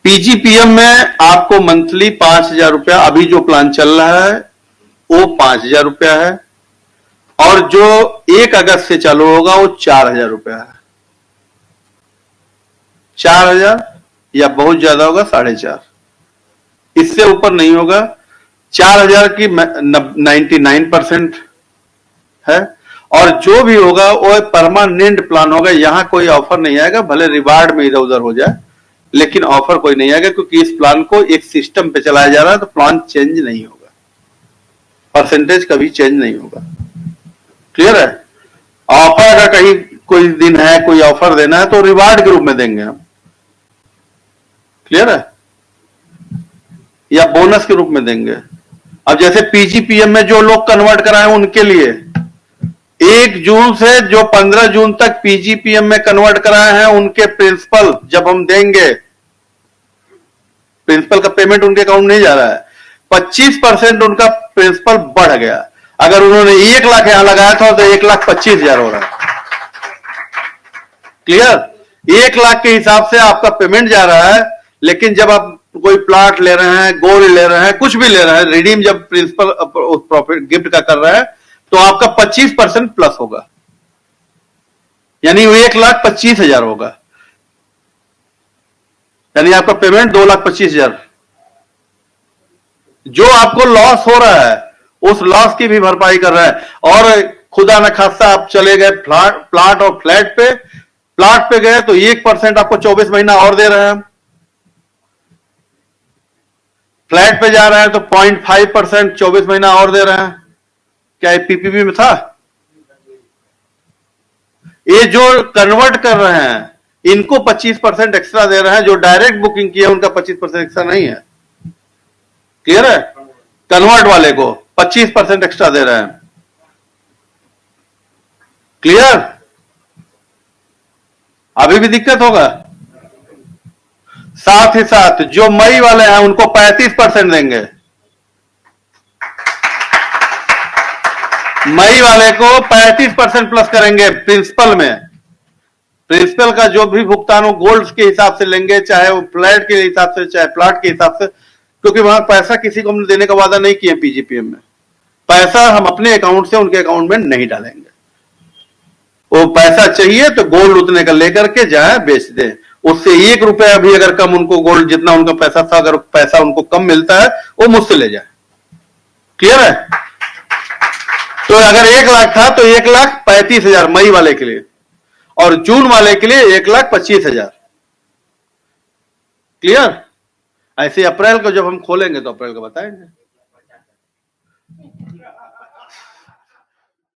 पीजीपीएम में आपको मंथली 5,000 रुपया, अभी जो प्लान चल रहा है वो 5,000 रुपया है, और जो 1 अगस्त से चालू होगा वो 4,000 रुपया है। 4,000 या बहुत ज्यादा होगा 4,500, इससे ऊपर नहीं होगा। 4,000 की 99% है, और जो भी होगा वो परमानेंट प्लान होगा। यहां कोई ऑफर नहीं आएगा, भले रिवार्ड में इधर उधर हो जाए, लेकिन ऑफर कोई नहीं आएगा, क्योंकि इस प्लान को एक सिस्टम पे चलाया जा रहा है, तो प्लान चेंज नहीं होगा, परसेंटेज कभी चेंज नहीं होगा। क्लियर है? ऑफर अगर कहीं कोई दिन है, कोई ऑफर देना है, तो रिवार्ड के रूप में देंगे हम। क्लियर है? या बोनस के रूप में देंगे। अब जैसे पीजीपीएम में जो लोग कन्वर्ट कराए उनके लिए 1 जून से जो 15 जून तक पीजीपीएम में कन्वर्ट कराए हैं, उनके प्रिंसिपल जब हम देंगे, प्रिंसिपल का पेमेंट उनके अकाउंट नहीं जा रहा है, 25% उनका प्रिंसिपल बढ़ गया। अगर उन्होंने 1 लाख यहां लगाया था तो 1,25,000 हो रहा है। क्लियर? 1 लाख के हिसाब से आपका पेमेंट जा रहा है, लेकिन जब आप कोई प्लॉट ले रहे हैं, गोल्ड ले रहे हैं, कुछ भी ले रहे हैं, रिडीम जब प्रिंसिपल प्रॉफिट गिफ्ट का कर रहा है, तो आपका 25% प्लस होगा, यानी 1,25,000 होगा, यानी आपका पेमेंट 2,25,000। जो आपको लॉस हो रहा है उस लॉस की भी भरपाई कर रहा है। और खुदा न खास्ता आप चले गए प्लाट और फ्लैट पे, प्लाट पे गए तो 1% आपको 24 महीना और दे रहे हैं, फ्लैट पे जा रहे हैं तो 0.5% 24 महीना और दे रहे हैं। क्या ये पीपीपी में था? ये जो कन्वर्ट कर रहे हैं इनको 25% एक्स्ट्रा दे रहे हैं, जो डायरेक्ट बुकिंग किया उनका 25% एक्स्ट्रा नहीं है। क्लियर है? कन्वर्ट वाले को 25% एक्स्ट्रा दे रहे हैं। क्लियर? अभी भी दिक्कत होगा? साथ ही साथ जो मई वाले हैं उनको 35% देंगे। मई वाले को 35% प्लस करेंगे प्रिंसिपल में। प्रिंसिपल का जो भी भुगतान हो गोल्ड के हिसाब से लेंगे, चाहे वो फ्लैट के हिसाब से, चाहे प्लॉट के हिसाब से, क्योंकि वहां पैसा किसी को हमने देने का वादा नहीं किया पीजीपीएम में। पैसा हम अपने अकाउंट से उनके अकाउंट में नहीं डालेंगे। वो पैसा चाहिए तो गोल्ड उतने का लेकर के जाए बेच दे, उससे 1 रुपया भी अगर कम उनको गोल्ड जितना उनका पैसा था, अगर पैसा उनको कम मिलता है वो मुझसे ले जाए। क्लियर है? तो अगर 1 लाख था तो 1,35,000 मई वाले के लिए, और जून वाले के लिए 1,25,000। क्लियर? ऐसे अप्रैल को जब हम खोलेंगे तो अप्रैल को बताएंगे।